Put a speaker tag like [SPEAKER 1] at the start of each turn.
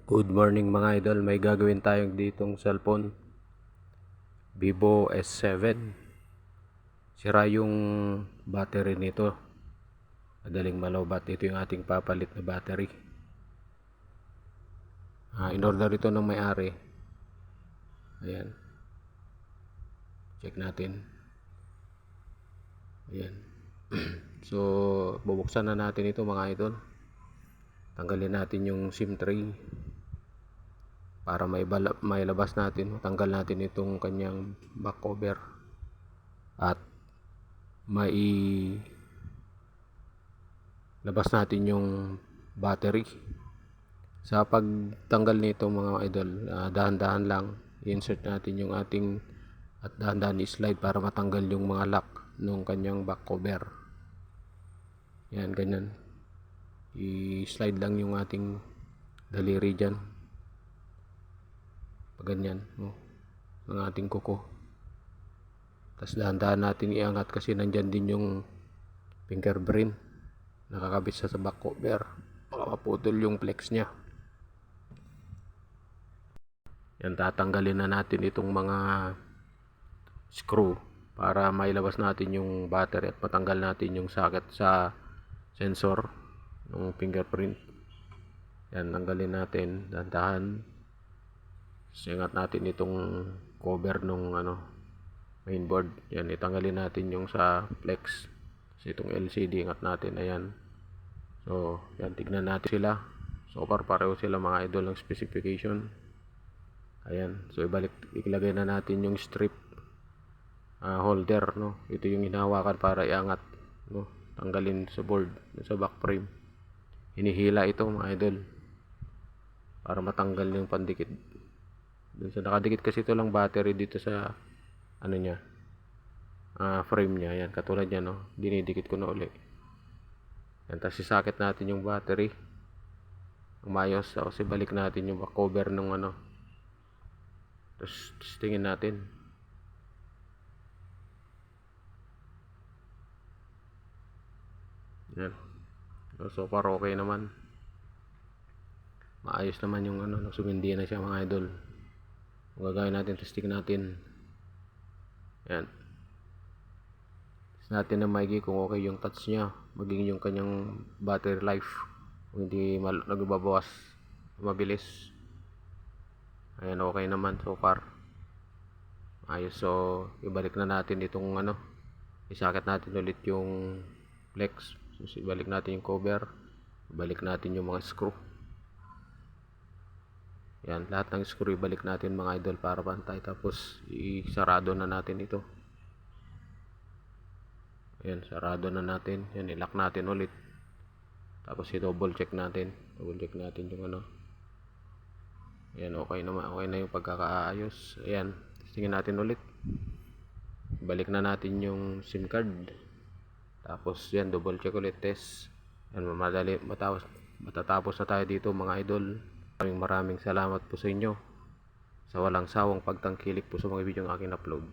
[SPEAKER 1] Good morning mga idol, may gagawin tayong ditong cellphone Vivo S7. Sira yung battery nito, madaling malobat. Ito yung ating papalit na battery. In-order ito ng may-ari. Ayan, check natin. Ayan. So bubuksan na natin ito mga idol. Tanggalin natin yung SIM tray para mailabas natin, matanggal natin itong kanyang back cover at labas natin yung battery. Sa pagtanggal nito mga idol, dahan-dahan lang i-insert natin yung ating at dahan-dahan i-slide para matanggal yung mga lock nung kanyang back cover. Yan, ganyan, i-slide lang yung ating daliri dyan, ganyan, ang ating kuko. Tapos dahan-dahan natin iangat kasi nandyan din yung fingerprint nakakabit sa back cover, baka maputol yung flex nya. Yan, tatanggalin na natin itong mga screw para mailabas natin yung battery at matanggal natin yung socket sa sensor ng fingerprint. Yan, tanggalin natin dahan-dahan. Singat natin itong cover nung mainboard. Yan, itanggalin natin yung sa flex. So itong LCD, ingat natin. Ayan. So yan, tignan natin sila. So far pareho sila mga idol ng specification. Ayan. So ilagay na natin yung strip holder, no. Ito yung hinahawakan para iangat, no. Tanggalin sa board, sa back frame. Hinihila ito mga idol para matanggal yung pandikit. Dun sa nakadikit kasi ito lang battery dito sa niya, frame niya. Yan, katulad yan, no. Dinidikit ko na uli. Yan, tapos isakit natin yung battery ang mayos. Tapos ibalik natin yung back cover nung tapos tingin natin. Yan, so far okay naman, maayos naman yung nagsumindi na siya mga idol. Gagawin natin, testing natin. Yan, test natin na maigi kung okay yung touch nya, maging yung kanyang battery life, kung hindi nagbabawas mabilis. Ayan, okay naman so far, ayos. So ibalik na natin itong isakit natin ulit yung flex. So ibalik natin yung cover, ibalik natin yung mga screw. Yan, lahat ng screw ibalik natin mga idol para pantay. Tapos isarado na natin ito. Ayan, sarado na natin. Yan, ilock natin ulit. Tapos i-double check natin. Double check natin yung Ayan, okay naman. Okay na yung pagkakaayos. Ayan, tingnan natin ulit. Balik na natin yung SIM card. Tapos yan, double check ulit, test. Yan, matatapos na tayo dito mga idol. Maraming salamat po sa inyo sa walang sawang pagtangkilik po sa mga video ng aking upload.